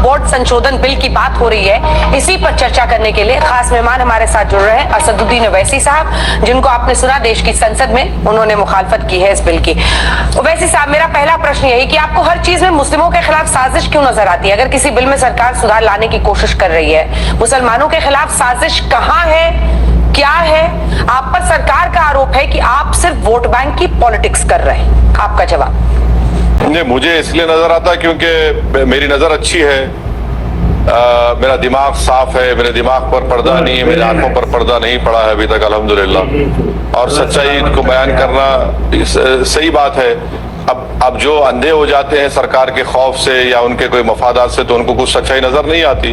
Board संशोधन bill की बात हो रही है। इसी पर चर्चा करने के लिए खास मेहमान हमारे साथ जुड़ रहे हैं असदुद्दीन ओवैसी साहब, जिनको आपने सुना देश की संसद में उन्होंने मुखालफत की है इस बिल की। ओवैसी साहब, मेरा पहला प्रश्न यही कि आपको हर चीज में मुस्लिमों के खिलाफ साजिश क्यों नजर आती है? अगर किसी बिल में सरकार सुधार लाने की कोशिश कर रही है, मुसलमानों के खिलाफ साजिश कहां है, क्या है? आप पर सरकार का आरोप है कि आप सिर्फ वोट बैंक की पॉलिटिक्स कर रहे हैं। आपका जवाब? नहीं, मुझे इसलिए नजर आता है क्योंकि मेरी नजर अच्छी है, मेरा दिमाग साफ है, मेरे दिमाग पर पर्दा नहीं है, मेरी आंखों पर पर्दा नहीं पड़ा है अभी तक अल्हम्दुलिल्लाह। और सच्चाई को बयान करना सही बात है। अब जो अंधे हो जाते हैं सरकार के खौफ से या उनके कोई मफादात से, तो उनको कुछ सच्चाई नजर नहीं आती।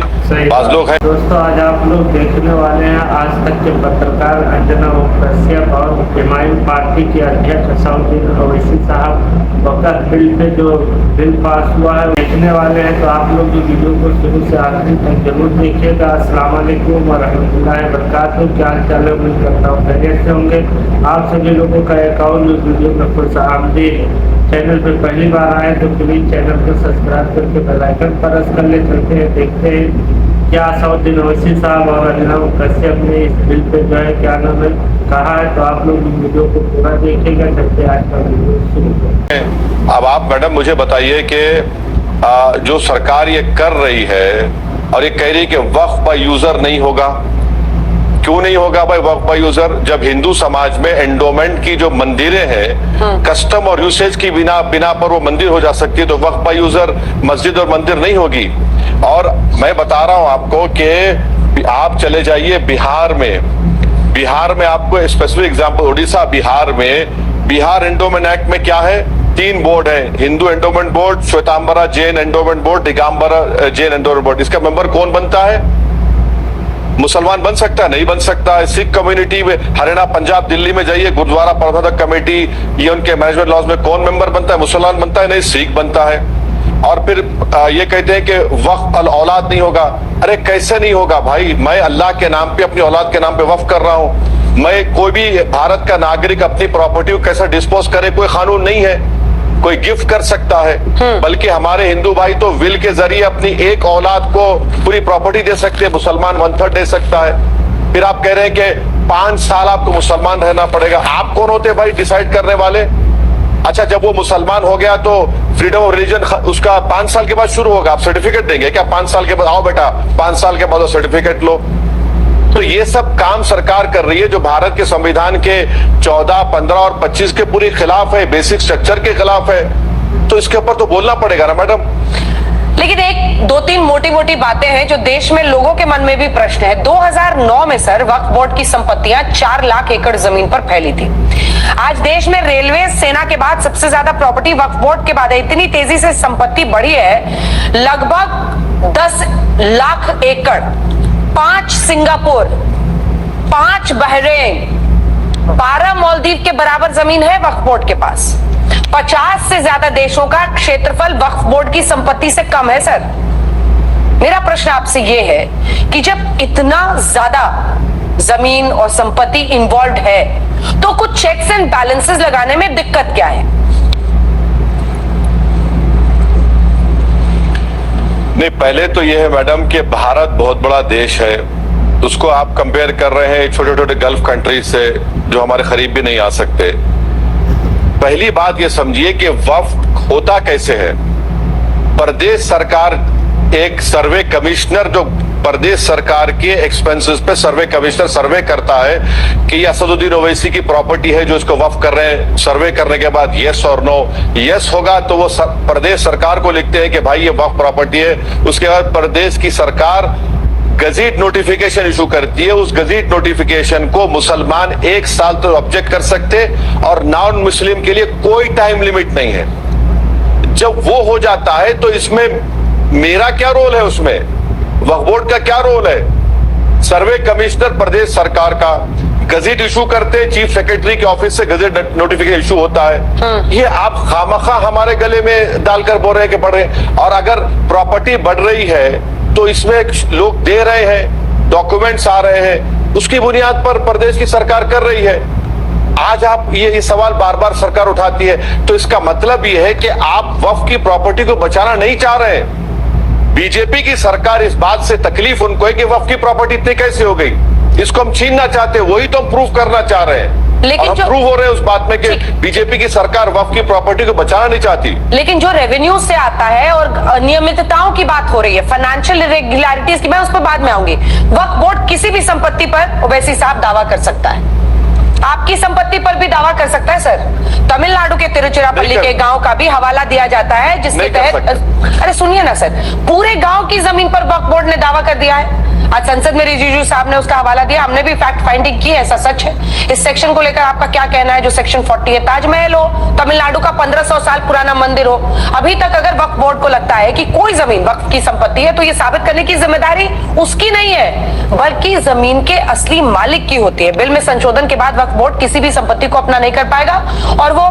बाज लोग हैं। दोस्तों, आज आप लोग देखने वाले हैं आज तक के पत्रकार अंजना कश्यप और हुमायूं पार्टी के अध्यक्ष असदुद्दीन ओवैसी साहब वक़्त बिल पे जो बिल पास हुआ है देखने वाले हैं। तो आप लोग जो वीडियो को शुरू से आखिरी तक जरूर देखिएगा। अस्सलाम वालेकुम व रहमतुल्लाहि व बरकातहू। क्या हाल है? उम्मीद करता हूँ खैरियत से होंगे। आप सभी लोगों का एक और वीडियो में खुश आमदीद। चैनल पर पहली बार आए तो प्लीज चैनल को सब्सक्राइब करके बेल आइकन प्रेस कर ले। चलते हैं, देखते हैं क्या असदुद्दीन ओवैसी साहब और अंजना कश्यप ने इस बिल पे जो है क्या नाम है कहा है। तो आप लोग वीडियो को पूरा देखिएगा। चलते आज का वीडियो शुरू करें। अब आप मैडम मुझे बताइए कि जो सरकार ये कर रही है और ये कह रही है कि वक्फ बाय यूजर नहीं होगा, क्यों नहीं होगा भाई वक्फ बाय यूजर? जब हिंदू समाज में एंडोमेंट की जो मंदिरें हैं, कस्टम और यूसेज की बिना पर वो मंदिर हो जा सकती है, तो वक्फ बाय यूजर मस्जिद और मंदिर नहीं होगी। और मैं बता रहा हूं आपको कि आप चले जाइए बिहार में आपको specific example, Orissa, Bihar endowment act में क्या है? 3 बोर्ड है, Hindu endowment board, Shvetambara Jain endowment board, Digambara Jain endowment board. इसका मेंबर कौन बनता है? मुसलमान बन सकता है? नहीं बन सकता है। सिख कम्युनिटी में हरियाणा, पंजाब, दिल्ली में जाइए, गुरुद्वारा प्रबंधक कमेटी, ये उनके मैनेजमेंट लॉज में कौन मेंबर बनता है? मुसलमान बनता है? नहीं, सिख बनता है। और फिर ये कहते हैं कि वक्फ अल औलाद नहीं होगा। अरे कैसे नहीं होगा भाई? मैं अल्लाह के नाम पे, अपनी औलाद के नाम पे वक्फ कर रहा हूं। मैं, कोई भी भारत का नागरिक अपनी प्रॉपर्टी को कैसे डिस्पोज करे, कोई कानून नहीं है। कोई गिफ्ट कर सकता है, बल्कि हमारे हिंदू भाई तो विल के जरिए अपनी एक औलाद को पूरी प्रॉपर्टी दे सकते हैं, मुसलमान 1/3 दे सकता है। फिर आप कह रहे हैं कि 5 साल आपको मुसलमान रहना पड़ेगा। आप कौन होते भाई डिसाइड करने वाले? अच्छा, जब वो मुसलमान हो गया तो फ्रीडम ऑफ रिलीजन उसका 5 साल के बाद शुरू होगा। आप सर्टिफिकेट देंगे क्या 5 साल के बाद? आओ बेटा 5 साल के बाद सर्टिफिकेट लो। तो ये सब काम सरकार कर रही है जो भारत के संविधान के 14, 15 और 25 के पूरे खिलाफ है, बेसिक स्ट्रक्चर के खिलाफ है। तो इसके ऊपर तो बोलना पड़ेगा ना मैडम। लेकिन एक 2-3 मोटी बातें हैं जो देश में लोगों के मन में भी प्रश्न है। 2009 में सर वक्फ बोर्ड की संपत्तियां 4 लाख एकड़ जमीन पर फैली थी। आज देश में रेलवे, सेना के बाद सबसे ज्यादा प्रॉपर्टी वक्फ बोर्ड के बाद है। इतनी तेजी से संपत्ति बढ़ी है, लगभग 10 लाख एकड़, 5 सिंगापुर, 5 बहरीन, 12 मालदीव के बराबर जमीन है वक्फ बोर्ड के पास। 50 से ज्यादा देशों का क्षेत्रफल वक्फ बोर्ड की संपत्ति से कम है सर। मेरा प्रश्न आपसे यह है कि जब इतना ज्यादा जमीन और संपत्ति इन्वॉल्व है, तो कुछ चेक्स एंड बैलेंसेस लगाने में दिक्कत क्या है? नहीं, पहले तो यह है मैडम कि भारत बहुत बड़ा देश है। उसको आप कंपेयर कर रहे हैं छोटे छोटे गल्फ कंट्रीज से जो हमारे करीब भी नहीं आ सकते। पहली बात ये समझिए कि वक्फ होता कैसे है। प्रदेश सरकार, एक सर्वे कमिश्नर जो प्रदेश सरकार के एक्सपेंसेस पे सर्वे कमिश्नर सर्वे करता है कि ये असदुद्दीन ओवैसी की प्रॉपर्टी है जो इसको वक्फ कर रहे हैं। सर्वे करने के बाद यस और नो, यस होगा तो वो प्रदेश सरकार को लिखते हैं कि भाई ये वक्फ प्रॉपर्टी है। उसके बाद प्रदेश की सरकार गजीट नोटिफिकेशन इशू करती है। उस गजीट नोटिफिकेशन को मुसलमान 1 साल तो ऑब्जेक्ट कर सकते और नॉन मुस्लिम के लिए कोई टाइम लिमिट नहीं है। जब वो हो जाता है तो इसमें मेरा क्या रोल है? उसमें वक्फ बोर्ड का क्या रोल है? सर्वे कमिश्नर प्रदेश सरकार का गजीट इशू करते, चीफ सेक्रेटरी के ऑफिस से गजीट नोटिफिकेशन इशू होता है। ये आप खामखा हमारे गले में डालकर बोल रहे हैं कि बढ़ रहे। और अगर प्रॉपर्टी बढ़ रही है तो इसमें लोग दे रहे हैं, डॉक्यूमेंट्स आ रहे हैं, उसकी बुनियाद पर प्रदेश की सरकार कर रही है। आज आप ये सवाल बार बार सरकार उठाती है, तो इसका मतलब ये है कि आप वक्फ की प्रॉपर्टी को बचाना नहीं चाह रहे हैं। बीजेपी की सरकार इस बात से तकलीफ उनको है कि वक्फ की प्रॉपर्टी इतनी कैसे हो गई, इसको हम छीनना चाहते हैं, वही तो हम प्रूव करना चाह रहे हैं। लेकिन और हम प्रूव हो रहे हैं उस बात में कि बीजेपी की सरकार वक्फ की प्रॉपर्टी को बचाना नहीं चाहती। लेकिन जो रेवेन्यू से आता है और अनियमितताओं की बात हो रही है, फाइनेंशियल इरेगुलरिटीज की, मैं उस पर बाद में आऊंगी। वक्फ बोर्ड किसी भी संपत्ति पर ओवैसी साहब दावा कर सकता है, आपकी संपत्ति पर भी दावा कर सकता है सर। तमिलनाडु के तिरुचिरापल्ली के गांव का भी हवाला दिया जाता है, जिसके तहत, अरे सुनिए ना सर, पूरे गांव की जमीन पर वक्फ बोर्ड ने दावा कर दिया है। आज संसद में रिजिजू साहब ने उसका हवाला दिया, हमने भी फैक्ट फाइंडिंग की है, ऐसा सच है। इस सेक्शन को लेकर आपका क्या कहना है, जो सेक्शन 40 है? ताजमहल हो, तमिलनाडु का 1500 साल पुराना मंदिर हो, अभी तक अगर वक्फ बोर्ड को लगता है कि कोई जमीन वक्फ की संपत्ति है, तो ये साबित करने की जिम्मेदारी उसकी नहीं है, बल्कि जमीन के असली मालिक की होती है। बिल में संशोधन के बाद वक्फ बोर्ड किसी भी संपत्ति को अपना नहीं कर पाएगा, और वो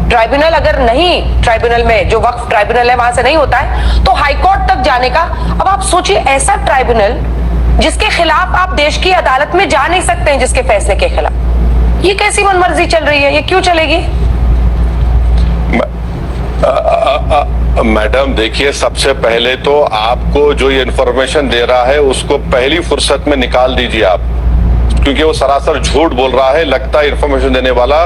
ट्राइब्यूनल अगर नहीं, ट्राइब्यूनल में जो वक्फ ट्राइब्यूनल है वहां से नहीं होता है, तो हाईकोर्ट तक जाने का। अब आप सोचिए, ऐसा ट्राइब्यूनल जिसके खिलाफ आप देश की अदालत में जा नहीं सकते हैं, जिसके फैसले के खिलाफ, ये कैसी मनमर्जी चल रही है, ये क्यों चलेगी? मैडम देखिए, सबसे पहले तो आपको जो ये इंफॉर्मेशन दे रहा है उसको पहली फुर्सत में निकाल दीजिए आप, क्योंकि वो सरासर झूठ बोल रहा है। लगता है इंफॉर्मेशन देने वाला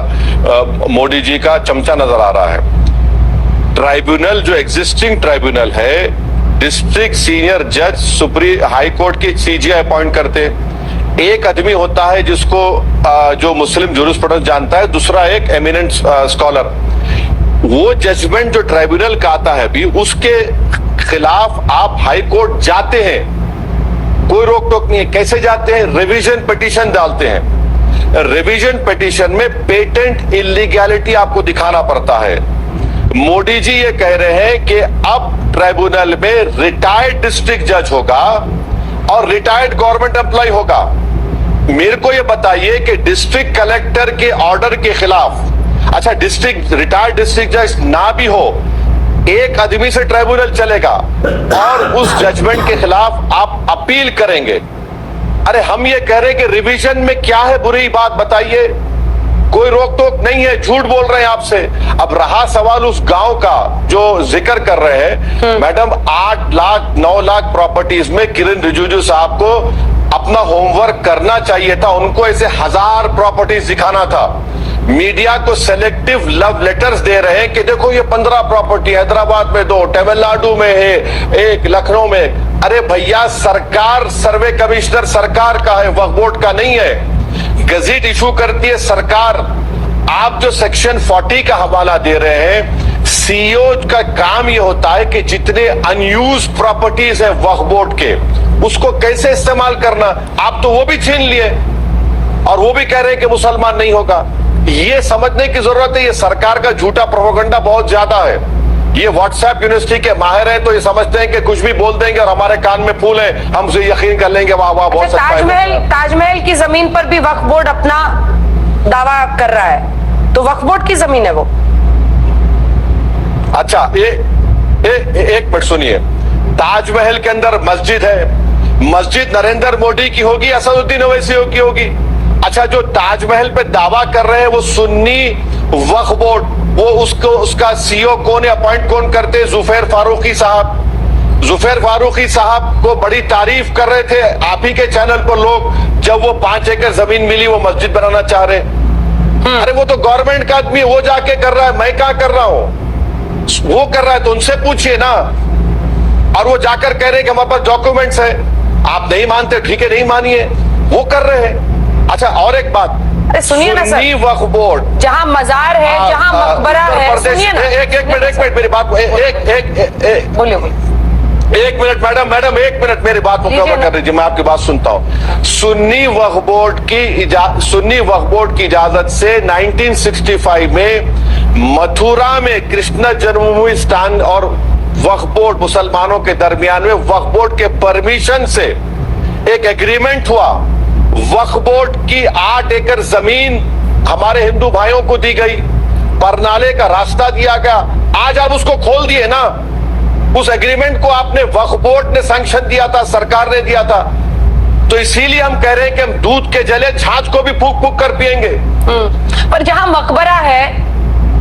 मोदी जी का चमचा नजर आ रहा है। ट्राइब्यूनल जो एग्जिस्टिंग ट्राइब्यूनल है, डिस्ट्रिक्ट सीनियर जज सुप्रीम हाई कोर्ट के सीजीआई अपॉइंट करते, एक आदमी होता है जिसको जो मुस्लिम जूरिस्प्रूडेंस जानता है, दूसरा एक एमिनेंट स्कॉलर। वो जजमेंट जो ट्राइब्यूनल का आता है भी, उसके खिलाफ आप हाई कोर्ट जाते हैं, कोई रोक टोक नहीं है। कैसे जाते हैं? रिवीजन पिटीशन डालते हैं। रिवीजन पिटीशन में पेटेंट इलीगैलिटी आपको दिखाना पड़ता है। मोदी जी ये कह रहे हैं कि अब ट्राइब्यूनल में रिटायर्ड डिस्ट्रिक्ट जज होगा और रिटायर्ड गवर्नमेंट एम्प्लॉय होगा। मेरे को ये बताइए कि डिस्ट्रिक्ट कलेक्टर के ऑर्डर के खिलाफ, अच्छा डिस्ट्रिक्ट रिटायर्ड डिस्ट्रिक्ट जज ना भी हो, एक आदमी से ट्राइब्यूनल चलेगा और उस जजमेंट के खिलाफ आप अपील करेंगे। अरे हम ये कह रहे हैं कि रिवीजन में क्या है बुरी बात, बताइए। कोई रोक टोक नहीं है, झूठ बोल रहे हैं आपसे। अब रहा सवाल उस गांव का जो जिक्र कर रहे हैं, मैडम 8 लाख 9 लाख प्रॉपर्टीज में किरण रिजिजू साहब को अपना होमवर्क करना चाहिए था, उनको ऐसे 1000 प्रॉपर्टीज दिखाना था। मीडिया को सेलेक्टिव लव लेटर्स दे रहे हैं कि देखो ये 15 प्रॉपर्टी हैदराबाद में 2, तमिलनाडु में है 1, लखनऊ में। अरे भैया, सरकार सर्वे कमिश्नर सरकार का है, वक्फ बोर्ड का नहीं है। गजट इशू करती है सरकार। आप जो सेक्शन 40 का हवाला दे रहे हैं, सीईओ का काम ये होता है कि जितने अनयूज प्रॉपर्टीज है वक्फ बोर्ड के, उसको कैसे इस्तेमाल करना। आप तो वो भी छीन लिए और वो भी कह रहे हैं कि मुसलमान नहीं होगा। ये समझने की जरूरत है, ये सरकार का झूठा प्रोपेगेंडा बहुत ज्यादा है। ये व्हाट्सएप यूनिवर्सिटी के माहिर हैं, तो ये समझते हैं कि कुछ भी बोल देंगे और हमारे कान में फूल है, हम उसे यकीन कर लेंगे, वाह वाह बहुत अच्छा। ताजमहल की जमीन पर भी वक्फ बोर्ड अपना दावा कर रहा है, तो वक्फ बोर्ड की जमीन है वो। अच्छा, एक मिनट सुनिए। ताजमहल के अंदर मस्जिद है, मस्जिद नरेंद्र मोदी की होगी, असदुद्दीन ओवैसी की होगी। अच्छा, जो ताजमहल पे दावा कर रहे हैं वो सुन्नी वक्फ बोर्ड, वो उसका सीईओ कौन है, अपॉइंट कौन करते हैं? जुफैर फारूकी साहब। जुफैर फारूकी साहब को बड़ी तारीफ कर रहे थे आप ही के चैनल पर लोग, जब वो 5 एकड़ जमीन मिली वो मस्जिद बनाना चाह रहे। अरे वो तो गवर्नमेंट का आदमी, वो जाके कर रहा है, मैं कहां कर रहा हूं, वो कर रहा है, तो उनसे पूछिए ना। और वो जाकर कह रहे हैं कि हमारे पास डॉक्यूमेंट्स है। आप नहीं मानते, ठीक है, नहीं मानिए, वो कर रहे हैं। अच्छा, और एक बात, अरे सुनिए ना सर, वक्फ बोर्ड जहां मजार है, जहां मकबरा है, सुनिए ना। एक मिनट मेरी बात, बोलिए। 1 मिनट मैडम 1 मिनट मेरी बात मुकम्मल कर दीजिए, मैं आपकी बात सुनता हूँ। सुन्नी वक्फ बोर्ड की इजाजत से 1965 में मथुरा में कृष्ण जन्मभूमि स्थान और वक्फ बोर्ड मुसलमानों के दरमियान में वक्फ बोर्ड के परमिशन से एक एग्रीमेंट हुआ। वक्फ बोर्ड की 8 एकड़ जमीन हमारे हिंदू भाइयों को दी गई, परनाले का रास्ता दिया गया। आज आप उसको खोल दिए ना, उस एग्रीमेंट को आपने वक्फ बोर्ड ने सैंक्शन दिया था, सरकार ने दिया था। तो इसीलिए हम कह रहे हैं कि हम दूध के जले छाछ को भी फूक फूक कर पिएंगे। पर जहां मकबरा है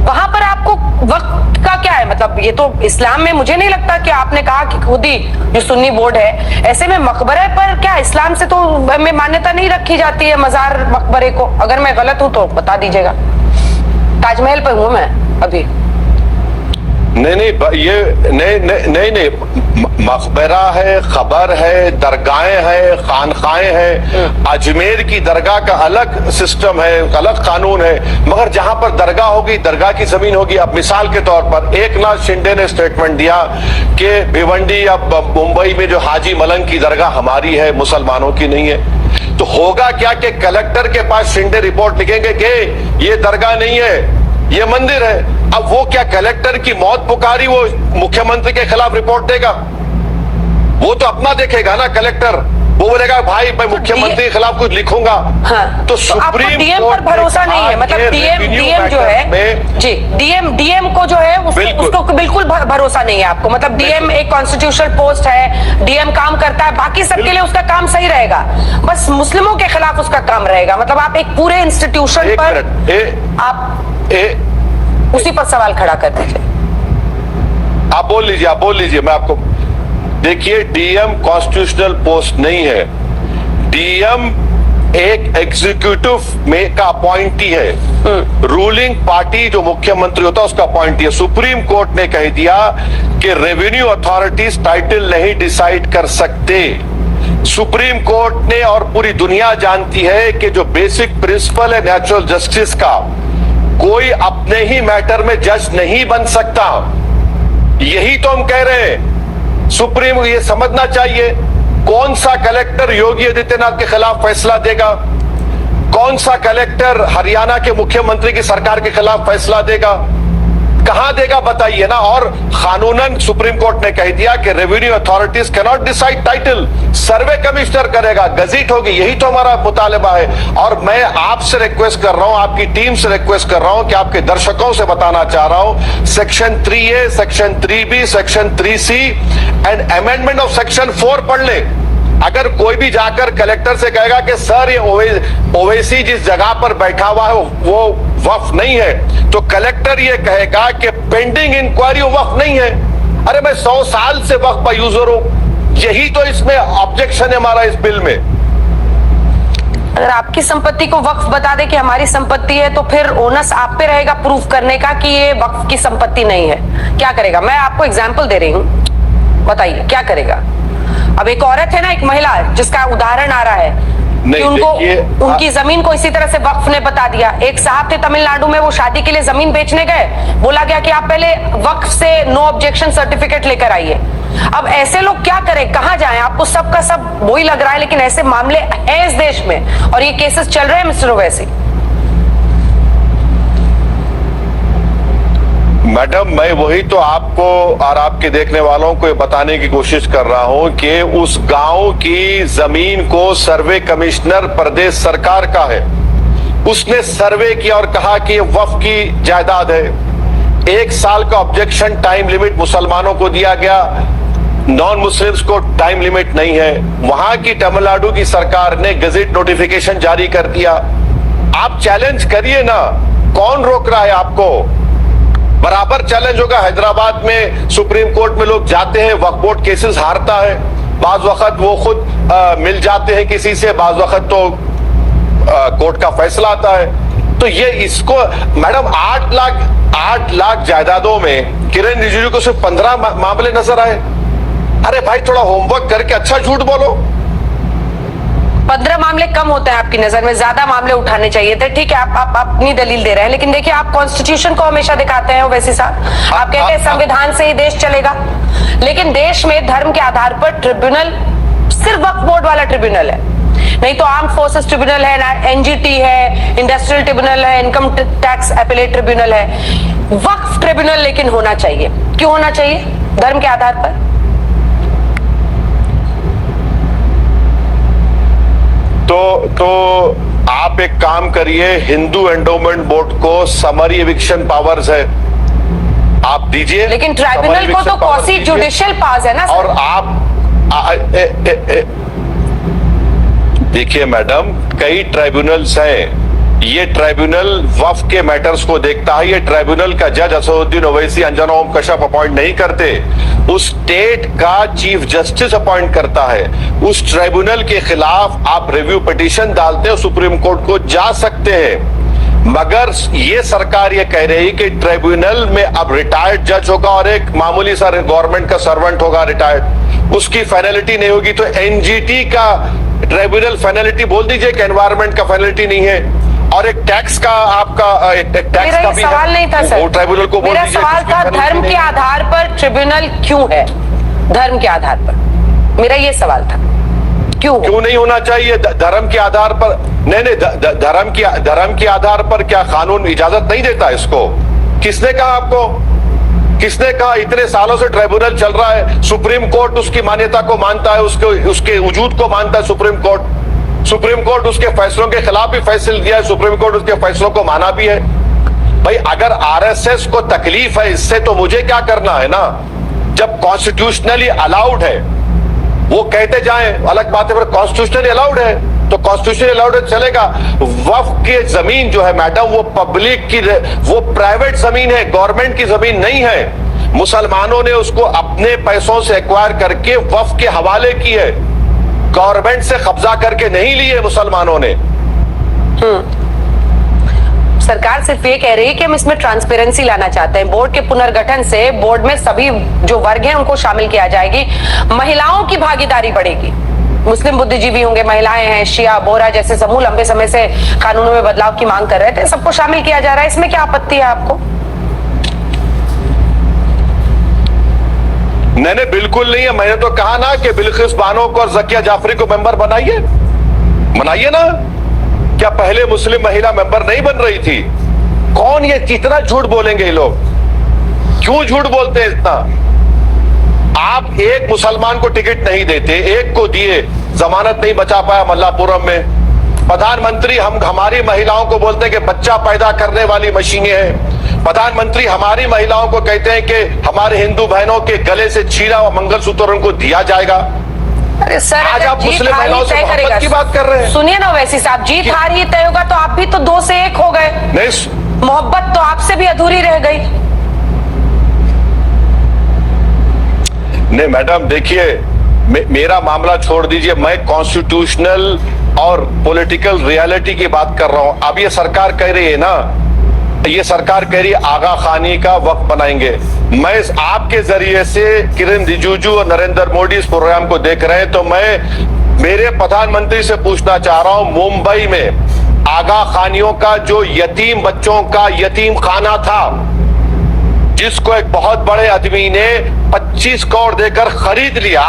वहां पर आपको वक्त का क्या है मतलब? ये तो इस्लाम में मुझे नहीं लगता कि आपने कहा कि खुद ही जो सुन्नी बोर्ड है, ऐसे में मकबरे पर क्या इस्लाम से तो में मान्यता नहीं रखी जाती है मजार मकबरे को? अगर मैं गलत हूं तो बता दीजिएगा। ताजमहल पर हूं मैं अभी। नहीं, ये नहीं, मकबरा है, खबर है, दरगाहें हैं, खानखाएं हैं। अजमेर की दरगाह का अलग सिस्टम है, अलग कानून है, मगर जहां पर दरगाह होगी, दरगाह की जमीन होगी। अब मिसाल के तौर पर एकनाथ शिंदे ने स्टेटमेंट दिया कि भिवंडी या मुंबई में जो हाजी मलंग की दरगाह हमारी है, मुसलमानों की नहीं है। तो होगा क्या कि कलेक्टर के पास शिंदे रिपोर्ट लिखेंगे कि ये दरगाह नहीं है, ये मंदिर है। अब वो क्या कलेक्टर की मौत पुकारी वो मुख्यमंत्री के खिलाफ रिपोर्ट देगा? वो तो अपना देखेगा ना कलेक्टर। वो बोलेगा भाई मैं मुख्यमंत्री के खिलाफ कुछ लिखूंगा। हाँ, तो आपको सुप्रीम डीएम पर कोर्ट भरोसा नहीं है मतलब? डीएम जो है जी, डीएम को जो है उसको बिल्कुल भरोसा नहीं है आपको मतलब? डीएम एक कॉन्स्टिट्यूशनल पोस्ट है, डीएम काम करता है, बाकी सबके लिए उसका काम सही रहेगा, बस मुस्लिमों के खिलाफ उसका काम रहेगा। मतलब आप एक पूरे इंस्टीट्यूशन पर आप उसी पर सवाल खड़ा कर दीजिए। आप बोल लीजिए, मैं आपको देखिए, डीएम कॉन्स्टिट्यूशनल पोस्ट नहीं है। डीएम एक एग्जीक्यूटिव में का अपॉइंटी है। रूलिंग पार्टी जो मुख्यमंत्री होता है उसका अपॉइंटी है। सुप्रीम कोर्ट ने कह दिया कि रेवेन्यू अथॉरिटीज टाइटल नहीं डिसाइड कर सकते। सुप्रीम कोर्ट ने और पूरी दुनिया जानती है कि जो बेसिक प्रिंसिपल है नेचुरल जस्टिस का, कोई अपने ही मैटर में जज नहीं बन सकता। यही तो हम कह रहे हैं। सुप्रीम को ये समझना चाहिए। कौन सा कलेक्टर योगी आदित्यनाथ के खिलाफ फैसला देगा? कौन सा कलेक्टर हरियाणा के मुख्यमंत्री की सरकार के खिलाफ फैसला देगा? कहां देगा बताइए ना। और कानूनन सुप्रीम कोर्ट ने कह दिया कि revenue authorities can not decide title, survey commissioner करेगा, गजीट होगी। यही तो हमारा मुतालबा है। और मैं आपसे रिक्वेस्ट कर रहा हूं, आपकी टीम से रिक्वेस्ट कर रहा हूं कि आपके दर्शकों से बताना चाह रहा हूं, section 3A, section 3B, section 3C and amendment of section 4 पढ़ ले। अगर कोई भी जाकर कलेक्टर से कहेगा कि सर ये ओवैसी जिस जगह पर बैठा हुआ है वो वक्फ नहीं है, तो कलेक्टर ये कहेगा कि पेंडिंग इंक्वायरी वक्फ नहीं है। अरे मैं 100 साल से वक्फ का यूजर हूं। यही तो इसमें ऑब्जेक्शन है हमारा इस बिल में। अगर आपकी संपत्ति को वक्फ बता दे कि हमारी संपत्ति है, तो फिर ओनस आप पे रहेगा प्रूफ करने का कि ये वक्फ की संपत्ति नहीं है। क्या करेगा? मैं आपको एग्जाम्पल दे रही हूं, बताइए क्या करेगा। अब एक औरत है ना, एक महिला जिसका उदाहरण आ रहा है कि उनको उनकी जमीन को इसी तरह से वक्फ ने बता दिया। एक साहब थे तमिलनाडु में, वो शादी के लिए जमीन बेचने गए, बोला गया कि आप पहले वक्फ से नो ऑब्जेक्शन सर्टिफिकेट लेकर आइए। अब ऐसे लोग क्या करें, कहां जाएं? आपको सबका सब वही लग रहा है, लेकिन ऐसे मामले हैं इस देश में और ये केसेस चल रहे हैं मिस्टर ओवैसी। मैडम, मैं वही तो आपको और आपके देखने वालों को बताने की कोशिश कर रहा हूं कि उस गांव की जमीन को सर्वे कमिश्नर प्रदेश सरकार का है, उसने सर्वे किया और कहा कि ये वक्फ की जायदाद है। 1 साल का ऑब्जेक्शन टाइम लिमिट मुसलमानों को दिया गया, नॉन मुस्लिम्स को टाइम लिमिट नहीं है। वहां की तमिलनाडु की सरकार ने गजेट नोटिफिकेशन जारी कर दिया। आप चैलेंज करिए ना, कौन रोक रहा है आपको? बराबर चैलेंज होगा। हैदराबाद में सुप्रीम कोर्ट में लोग जाते हैं, वक्फ बोर्ड केसेस हारता है, बाज वक्त वो खुद मिल जाते हैं किसी से, बाज वक्त तो कोर्ट का फैसला आता है। तो ये इसको मैडम 8 लाख जायदादों में किरण रिजिजू को सिर्फ 15 मामले नजर आए। अरे भाई थोड़ा होमवर्क करके अच्छा झूठ बोलो। 15 मामले कम होते हैं आपकी नजर में, ज्यादा मामले उठाने चाहिए थे। ठीक है, आप अपनी दलील दे रहे हैं, लेकिन देखिए आप कॉन्स्टिट्यूशन को हमेशा दिखाते हैं ओवैसी साहब। आप कहते हैं संविधान से ही देश चलेगा, लेकिन देश में धर्म के आधार पर ट्रिब्यूनल सिर्फ वक्फ बोर्ड वाला ट्रिब्यूनल है, नहीं तो आर्म फोर्सेस ट्रिब्यूनल है, एनजीटी है, इंडस्ट्रियल ट्रिब्यूनल है, इनकम टैक्स अपीलेट ट्रिब्यूनल है। वक्फ ट्रिब्यूनल लेकिन होना चाहिए। क्यों होना चाहिए? धर्म के आधार पर। तो आप एक काम करिए, हिंदू एंडोमेंट बोर्ड को समरी एविक्शन पावर्स है, आप दीजिए। लेकिन ट्राइब्यूनल को तो क्वासी जुडिशियल पावर्स है ना सर? और आप देखिए मैडम, कई ट्राइब्यूनल्स हैं, ये ट्राइब्यूनल वक्फ के मैटर्स को देखता है। ये ट्राइब्यूनल का जज असदुद्दीन ओवैसी, अंजना ओम कश्यप अपॉइंट नहीं करते, उस स्टेट का चीफ जस्टिस अपॉइंट करता है। उस ट्राइब्यूनल के खिलाफ आप रिव्यू पिटीशन डालते हो, सुप्रीम कोर्ट को जा सकते हैं। मगर ये सरकार ये कह रही कि ट्राइब्यूनल में अब रिटायर्ड जज होगा और एक मामूली सा गवर्नमेंट का सर्वेंट होगा रिटायर्ड, उसकी फाइनलिटी नहीं होगी। तो एनजीटी का ट्राइब्यूनल फाइनलिटी बोल दीजिए कि एनवायरमेंट का फाइनलिटी नहीं है। और एक टैक्स का आपका एक टैक्स मेरा का ये भी सवाल नहीं था सर, वो ट्राइब्यूनल को बोल मेरा दीजिए सवाल था धर्म के आधार पर ट्रिब्यूनल क्यों है, धर्म के आधार पर, मेरा ये सवाल था क्यों नहीं होना चाहिए धर्म के आधार पर। नहीं, धर्म के आधार पर क्या कानून इजाजत नहीं देता इसको? किसने कहा आपको? किसने कहा? इतने सालों से ट्राइब्यूनल चल रहा है, सुप्रीम कोर्ट उसकी मान्यता को मानता है, उसके वजूद को मानता है सुप्रीम कोर्ट उसके फैसलों के खिलाफ भी फैसले दिया है, सुप्रीम कोर्ट उसके फैसलों को माना भी है। भाई अगर आरएसएस को तकलीफ है इससे तो मुझे क्या करना है ना? जब कॉन्स्टिट्यूशनली अलाउड है वो कहते जाएं, अलग बात है, पर कॉन्स्टिट्यूशनली अलाउड है तो कॉन्स्टिट्यूशनली अलाउड है चलेगा। वक्फ की जमीन जो है मैडम वो पब्लिक की, वो प्राइवेट जमीन है, गवर्नमेंट की जमीन नहीं है। मुसलमानों ने उसको अपने पैसों से एक्वायर करके वक्फ के हवाले की है, गवर्नमेंट से कब्जा करके नहीं लिए मुसलमानों ने। सरकार सिर्फ ये कह रही है कि हम इसमें ट्रांसपेरेंसी लाना चाहते हैं। बोर्ड के पुनर्गठन से बोर्ड में सभी जो वर्ग हैं उनको शामिल किया जाएगी, महिलाओं की भागीदारी बढ़ेगी, मुस्लिम बुद्धिजीवी होंगे, महिलाएं हैं, शिया बोहरा जैसे समूह लंबे समय से कानूनों में बदलाव की मांग कर रहे थे, सबको शामिल किया जा रहा है। इसमें क्या आपत्ति है आपको? नहीं, बिल्कुल नहीं है। मैंने तो कहा ना कि बिल्किस बानो को और जकिया जाफरी को मेंबर बनाइए ना। क्या पहले मुस्लिम महिला मेंबर नहीं बन रही थी? कौन ये कितना झूठ बोलेंगे ये लोग? क्यों झूठ बोलते हैं इतना? आप एक मुसलमान को टिकट नहीं देते, एक को दिए, जमानत नहीं बचा पाया मल्लापुरम में। प्रधानमंत्री हमारी महिलाओं को बोलते हैं कि बच्चा पैदा करने वाली मशीनें हैं। प्रधानमंत्री हमारी महिलाओं को कहते हैं कि हमारे हिंदू बहनों के गले से छीना हुआ मंगलसूत्र उनको दिया जाएगा। अरे सर, आज आप मुस्लिम महिलाओं से मोहब्बत की बात कर रहे हैं। सुनिए ना ओवैसी साहब, जीत हार ही तय होगा तो आप भी तो 2 से 1 हो गए, नहीं मोहब्बत तो आपसे भी अधूरी रह गई। नहीं मैडम देखिए, मेरा मामला छोड़ दीजिए, मैं कॉन्स्टिट्यूशनल और पॉलिटिकल रियलिटी की बात कर रहा हूं। अब ये सरकार कह रही है ना, ये सरकार कह रही है आगा खानी का वक्त बनाएंगे। मैं आपके जरिए से किरण रिजिजू और नरेंद्र मोदी इस प्रोग्राम को देख रहे हैं, तो मैं मेरे प्रधानमंत्री से पूछना चाह रहा हूं, मुंबई में आगा खानियों का जो यतीम बच्चों का यतीम खाना था, जिसको एक बहुत बड़े आदमी ने 25 करोड़ देकर खरीद लिया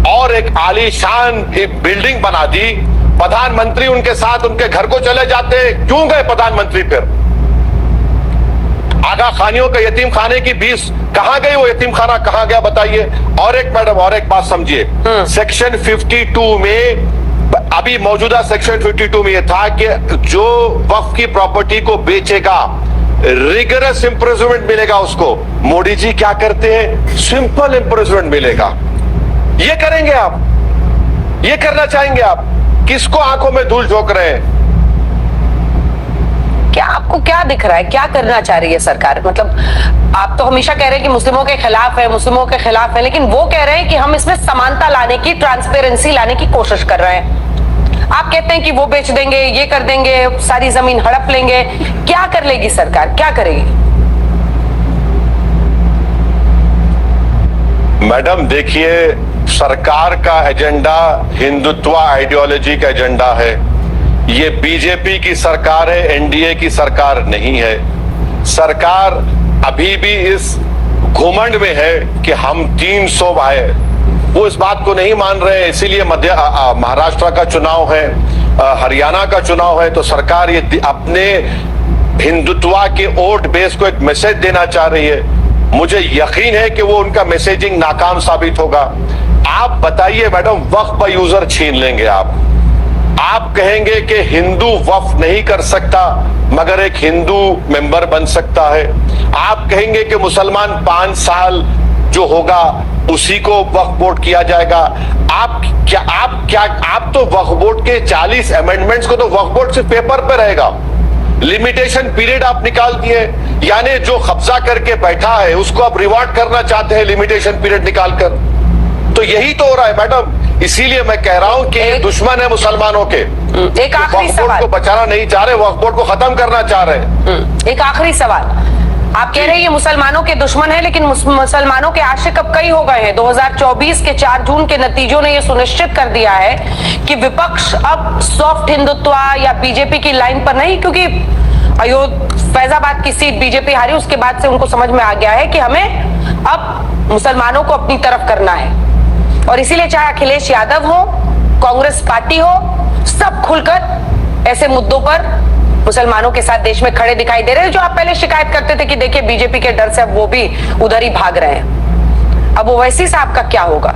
और एक आलीशान बिल्डिंग बना दी, प्रधानमंत्री उनके साथ उनके घर को चले जाते, क्यों गए प्रधानमंत्री? फिर आगा खानियों का यतीम खाने की 20 कहां गई? वो यतीम खाना कहां गया बताइए? और एक मैडम, और एक बात समझिए, सेक्शन 52 में, अभी मौजूदा सेक्शन 52 में यह था कि जो वक्फ की प्रॉपर्टी को बेचेगा रिगरस इंप्रिजनमेंट मिलेगा उसको। मोदी जी क्या करते हैं? सिंपल इंप्रिजनमेंट मिलेगा। ये करेंगे आप? ये करना चाहेंगे आप? किसको आंखों में धूल झोंक रहे हैं? क्या आपको क्या दिख रहा है, क्या करना चाह रही है सरकार? मतलब आप तो हमेशा कह रहे हैं कि मुस्लिमों के खिलाफ है, लेकिन वो कह रहे हैं कि हम इसमें समानता लाने की, ट्रांसपेरेंसी लाने की कोशिश कर रहे हैं। आप कहते हैं कि वो बेच देंगे, ये कर देंगे, सारी जमीन हड़प लेंगे। क्या कर लेगी सरकार, क्या करेगी? मैडम देखिए, सरकार का एजेंडा हिंदुत्व आइडियोलॉजी का एजेंडा है। ये बीजेपी की सरकार है, एनडीए की सरकार नहीं है। सरकार अभी भी इस घुमंड में है कि हम 300 आए, वो इस बात को नहीं मान रहे हैं। इसीलिए महाराष्ट्र का चुनाव है, हरियाणा का चुनाव है, तो सरकार ये अपने हिंदुत्व के वोट बेस को एक मैसेज देना चाह रही है। मुझे यकीन है कि वो उनका मैसेजिंग नाकाम साबित होगा। आप बताइए मैडम, वक्फ बाय यूजर छीन लेंगे आप कहेंगे कि हिंदू वक्फ नहीं कर सकता मगर एक हिंदू मेंबर बन सकता है। आप कहेंगे कि मुसलमान 5 साल जो होगा उसी को वक्फ बोर्ड किया जाएगा। आप तो वक्फ बोर्ड के 40 अमेंडमेंट्स को तो वक्फ बोर्ड सिर्फ पेपर पे रहेगा, लिमिटेशन पीरियड आप निकाल दिए, यानी जो कब्जा करके बैठा है उसको आप रिवार्ड करना चाहते हैं लिमिटेशन पीरियड निकालकर। तो यही तो हो रहा है मैडम, इसीलिए मैं कह रहा हूं कि ये दुश्मन है मुसलमानों के। एक आखिरी वक्फ बोर्ड सवाल को बचाना नहीं चाह रहे, वक्फ बोर्ड को खत्म करना चाह रहे। एक आखिरी सवाल, आप कह रहे हैं ये मुसलमानों के दुश्मन है, लेकिन मुसलमानों के आशिक अब कई हो गए हैं। 2024 के 4 जून के नतीजों ने यह सुनिश्चित कर दिया है कि विपक्ष अब सॉफ्ट हिंदुत्व या बीजेपी की लाइन पर नहीं, क्योंकि फैजाबाद की सीट बीजेपी हारी, उसके बाद से उनको समझ में आ गया है कि हमें अब मुसलमानों को अपनी तरफ करना है। और इसीलिए चाहे अखिलेश यादव हो, कांग्रेस पार्टी हो, सब खुलकर ऐसे मुद्दों पर मुसलमानों के साथ देश में खड़े दिखाई दे रहे हैं। जो आप पहले शिकायत करते थे कि देखिए बीजेपी के डर से अब वो भी उधर ही भाग रहे हैं। अब ओवैसी साहब का क्या होगा?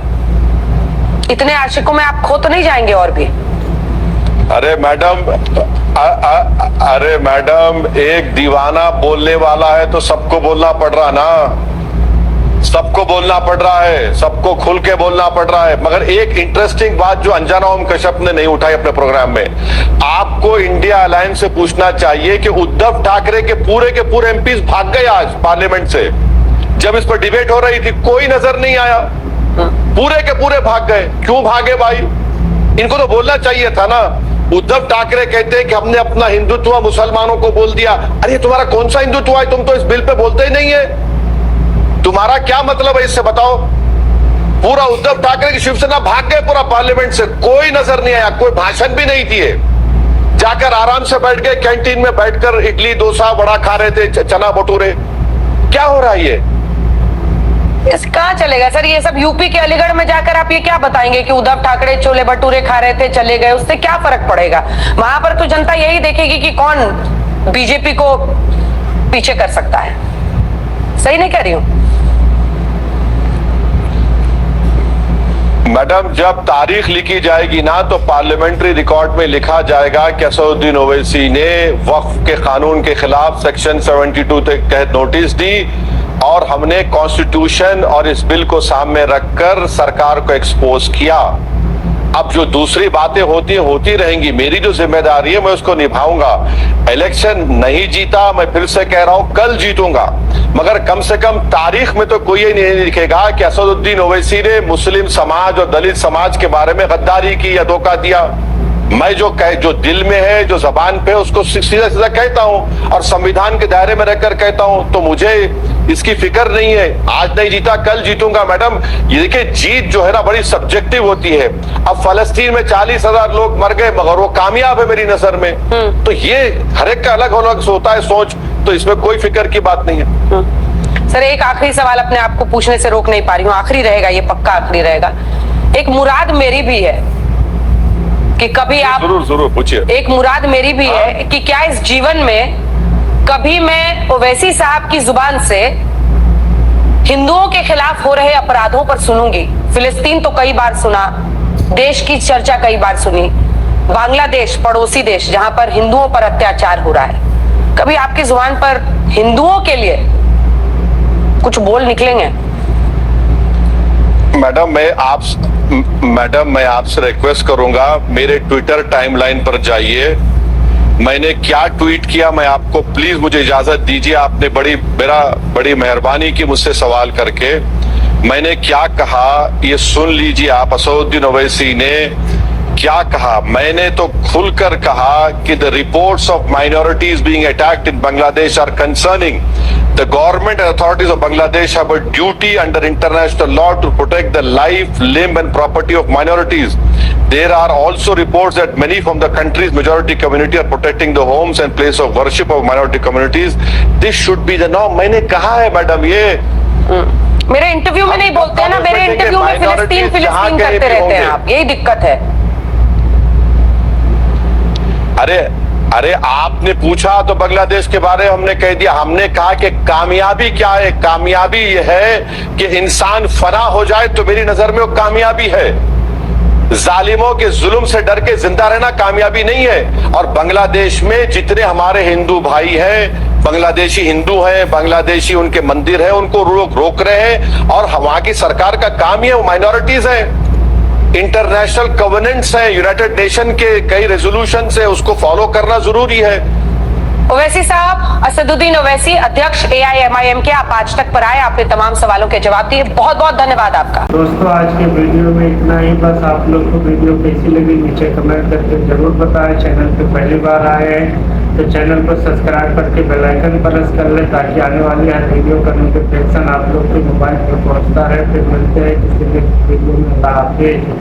इतने आशिकों में आप खो तो नहीं जाएंगे और भी? अरे मैडम, एक दीवाना बोलने वाला है तो सबको बोलना पड़ रहा ना, सबको बोलना पड़ रहा है, सबको खुल के बोलना पड़ रहा है। मगर एक इंटरेस्टिंग बात जो अंजना ओम कश्यप ने नहीं उठाई अपने प्रोग्राम में, आपको इंडिया अलायंस से पूछना चाहिए कि उद्धव ठाकरे के पूरे एमपीज भाग गए आज पार्लियामेंट से। जब इस पर डिबेट हो रही थी कोई नजर नहीं आया, पूरे के पूरे भाग गए। क्यों भागे भाई? इनको तो बोलना चाहिए था ना। उद्धव ठाकरे कहते हैं कि हमने अपना हिंदुत्व मुसलमानों को बोल दिया। अरे तुम्हारा कौन सा हिंदुत्व है? तुम तो इस बिल पे बोलते ही नहीं है। तुम्हारा क्या मतलब है इससे बताओ? पूरा उद्धव ठाकरे की शिवसेना भाग गए पूरा पार्लियामेंट से, कोई नजर नहीं आया, कोई भाषण भी नहीं दिए। जाकर आराम से बैठ गए, कैंटीन में बैठकर इडली डोसा बड़ा खा रहे थे, चना भटूरे। क्या हो रहा है ये? कहाँ चलेगा सर? ये सब यूपी के अलीगढ़ में जाकर आप ये क्या बताएंगे कि उद्धव ठाकरे छोले भटूरे खा रहे थे, चले गए, उससे क्या फर्क पड़ेगा? वहां पर तो जनता यही देखेगी कि कौन बीजेपी को पीछे कर सकता है। सही नहीं कह रही हूं? मैडम, जब तारीख लिखी जाएगी ना तो पार्लियामेंट्री रिकॉर्ड में लिखा जाएगा कि असदुद्दीन ओवैसी ने वक्फ के कानून के खिलाफ सेक्शन 72 के तहत नोटिस दी और हमने कॉन्स्टिट्यूशन और इस बिल को सामने रखकर सरकार को एक्सपोज किया। अब जो दूसरी बातें होती रहेंगी, मेरी जो जिम्मेदारी है मैं उसको निभाऊंगा। इलेक्शन नहीं जीता, मैं फिर से कह रहा हूं कल जीतूंगा, मगर कम से कम तारीख में तो कोई ये नहीं लिखेगा कि असदुद्दीन ओवैसी ने मुस्लिम समाज और दलित समाज के बारे में गद्दारी की या धोखा दिया। मैं जो दिल में है, जो जबान पे है, उसको सीधा सीधा कहता हूं और संविधान के दायरे में रहकर कहता हूं। तो मुझे इसकी फिक्र नहीं है। आज नहीं जीता कल जीतूंगा मैडम। ये देखिए, जीत जो है ना बड़ी सब्जेक्टिव होती है। अब फलस्तीन में 40,000 लोग मर गए मगर वो कामयाब है मेरी नजर में। तो ये हर एक का अलग अलग होता है सोच, तो इसमें कोई फिक्र की बात नहीं है। सर एक आखिरी सवाल अपने आप को पूछने से रोक नहीं पा रही हूँ, आखिरी रहेगा, ये पक्का आखिरी रहेगा। एक मुराद मेरी भी है कि कभी आप जरूर पूछिए। एक मुराद मेरी भी है कि क्या इस जीवन में कभी मैं ओवैसी साहब की जुबान से हिंदुओं के खिलाफ हो रहे अपराधों पर सुनूंगी। फिलिस्तीन तो कई बार सुना, देश की चर्चा कई बार सुनी, बांग्लादेश पड़ोसी देश जहां पर हिंदुओं पर अत्याचार हो रहा है, कभी आपकी जुबान पर हिंदुओं के लिए कुछ बोल निकलेंगे? मैडम मैं आपसे रिक्वेस्ट करूंगा, मेरे ट्विटर टाइमलाइन पर जाइए। मैंने क्या ट्वीट किया मैं आपको, प्लीज मुझे इजाजत दीजिए। आपने बड़ी मेहरबानी की मुझसे सवाल करके। मैंने क्या कहा ये सुन लीजिए आप। असदुद्दीन ओवैसी ने क्या कहा? मैंने तो खुलकर कहा कि the reports of minorities being attacked in Bangladesh are concerning. The government and authorities of Bangladesh have a duty under international law to protect the life, limb and property of minorities. There are also reports that many from the country's majority community are protecting the homes and place of worship of minority communities. This should be the norm. मैंने कहा है madam ये। मेरे interview में नहीं बोलते हैं ना, मेरे इंटरव्यू में फिलिस्तीन करते रहते हैं आप, यही दिक्कत है। अरे आपने पूछा तो बांग्लादेश के बारे में हमने कह दिया। हमने कहा कि कामयाबी क्या है? कामयाबी यह है कि इंसान फना हो जाए तो मेरी नजर में वो कामयाबी है। जालिमों के जुल्म से डर के जिंदा रहना कामयाबी नहीं है। और बांग्लादेश में जितने हमारे हिंदू भाई हैं बांग्लादेशी हिंदू हैं, बांग्लादेशी उनके मंदिर है, उनको लोग रोक रहे हैं। और वहां की सरकार का काम ही है, वो माइनॉरिटीज है, इंटरनेशनल कवेनेंट्स है, यूनाइटेड नेशन के कई रेजोल्यूशन है, उसको फॉलो करना जरूरी है। ओवैसी साहब, असदुद्दीन ओवैसी, अध्यक्ष AIMIM के, आप आज तक पर आए, आपने तमाम सवालों के जवाब दिए, बहुत बहुत धन्यवाद आपका। दोस्तों आज के वीडियो में इतना ही। बस आप लोग को वीडियो कैसी लगी नीचे कमेंट करके जरूर बताएं। चैनल पे पहली बार आए हैं तो चैनल को सब्सक्राइब करके बेल आइकन प्रेस कर ले, ताकि आने वाली हर वीडियो का नोटिफिकेशन आप लोग के मोबाइल पर पहुंचता रहे। फिर मिलते हैं किसी नेक्स्ट वीडियो में। अल्लाह हाफिज।